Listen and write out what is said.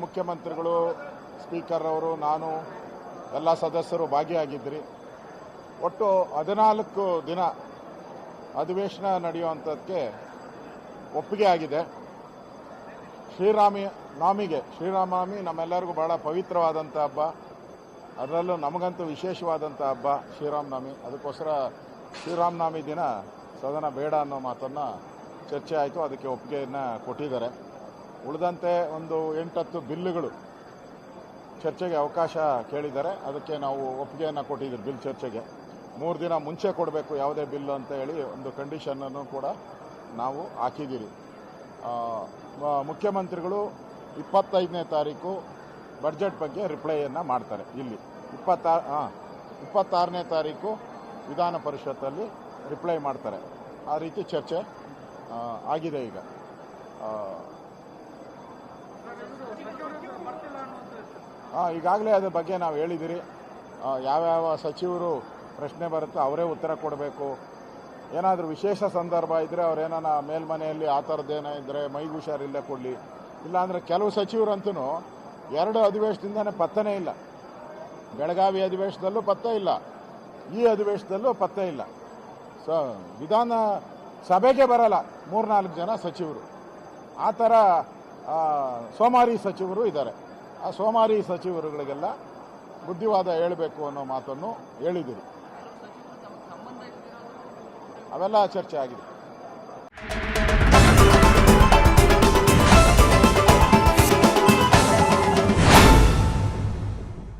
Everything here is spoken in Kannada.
ಮುಖ್ಯಮಂತ್ರಿಗಳು, ಸ್ಪೀಕರ್ ಅವರು, ನಾನು ಎಲ್ಲ ಸದಸ್ಯರು ಭಾಗಿಯಾಗಿದ್ರಿ. ಒಟ್ಟು 14 ದಿನ ಅಧಿವೇಶನ ನಡೆಯುವಂಥದ್ದಕ್ಕೆ ಒಪ್ಪಿಗೆ ಆಗಿದೆ. ಶ್ರೀರಾಮನವಮಿ ನಮ್ಮೆಲ್ಲರಿಗೂ ಬಹಳ ಪವಿತ್ರವಾದಂಥ ಹಬ್ಬ. ಅದರಲ್ಲೂ ನಮಗಂತೂ ವಿಶೇಷವಾದಂಥ ಹಬ್ಬ ಶ್ರೀರಾಮನವಮಿ. ಅದಕ್ಕೋಸ್ಕರ ಶ್ರೀರಾಮನವಮಿ ದಿನ ಸದನ ಬೇಡ ಅನ್ನೋ ಮಾತನ್ನು ಚರ್ಚೆ ಆಯಿತು. ಅದಕ್ಕೆ ಒಪ್ಪಿಗೆಯನ್ನು ಕೊಟ್ಟಿದ್ದಾರೆ. ಉಳಿದಂತೆ ಒಂದು 8-10 ಬಿಲ್లుಗಳು ಚರ್ಚೆಗೆ ಅವಕಾಶ ಕೇಳಿದ್ದಾರೆ. ಅದಕ್ಕೆ ನಾವು ಒಪ್ಪಿಗೆಯನ್ನು ಕೊಟ್ಟಿದ್ದೀವಿ. ಬಿಲ್ ಚರ್ಚೆಗೆ 3 ದಿನ ಮುಂಚೆ ಕೊಡಬೇಕು ಯಾವುದೇ ಬಿಲ್ ಅಂತ ಹೇಳಿ ಒಂದು ಕಂಡೀಷನನ್ನು ಕೂಡ ನಾವು ಹಾಕಿದ್ದೀರಿ. ಮುಖ್ಯಮಂತ್ರಿಗಳು 25ನೇ ತಾರೀಕು ಬಡ್ಜೆಟ್ ಬಗ್ಗೆ ರಿಪ್ಲೈಯನ್ನು ಮಾಡ್ತಾರೆ. ಇಲ್ಲಿ 26ನೇ ತಾರೀಕು ವಿಧಾನ ಪರಿಷತ್ತಲ್ಲಿ ರಿಪ್ಲೈ ಮಾಡ್ತಾರೆ. ಆ ರೀತಿ ಚರ್ಚೆ ಆಗಿದೆ. ಈಗ ಈಗಾಗಲೇ ಅದ್ರ ಬಗ್ಗೆ ನಾವು ಹೇಳಿದಿರಿ. ಯಾವ್ಯಾವ ಸಚಿವರು ಪ್ರಶ್ನೆ ಬರುತ್ತೋ ಅವರೇ ಉತ್ತರ ಕೊಡಬೇಕು. ಏನಾದರೂ ವಿಶೇಷ ಸಂದರ್ಭ ಇದ್ದರೆ ಅವ್ರೇನಾನ ಮೇಲ್ಮನೆಯಲ್ಲಿ ಆ ಥರದ್ದೇನೋ ಇದ್ದರೆ ಮೈಗೆ ಹುಷಾರಿಲ್ಲೇ ಕೊಡಲಿ. ಇಲ್ಲಾಂದರೆ ಕೆಲವು ಸಚಿವರಂತೂ 2 ಅಧಿವೇಶನದಿಂದನೇ ಪತ್ತನೇ ಇಲ್ಲ. ಬೆಳಗಾವಿ ಅಧಿವೇಶನದಲ್ಲೂ ಪತ್ತೆ ಇಲ್ಲ, ಈ ಅಧಿವೇಶನದಲ್ಲೂ ಪತ್ತೆ ಇಲ್ಲ. ವಿಧಾನ ಸಭೆಗೆ ಬರಲ್ಲ 3-4 ಜನ ಸಚಿವರು. ಆ ಥರ ಸೋಮಾರಿ ಸಚಿವರು ಇದ್ದಾರೆ. ಆ ಸೋಮಾರಿ ಸಚಿವರುಗಳಿಗೆಲ್ಲ ಬುದ್ಧಿವಾದ ಹೇಳಬೇಕು ಅನ್ನೋ ಮಾತನ್ನು ಹೇಳಿದ್ದೀರಿ. ಅವೆಲ್ಲ ಚರ್ಚೆ ಆಗಿದೆ.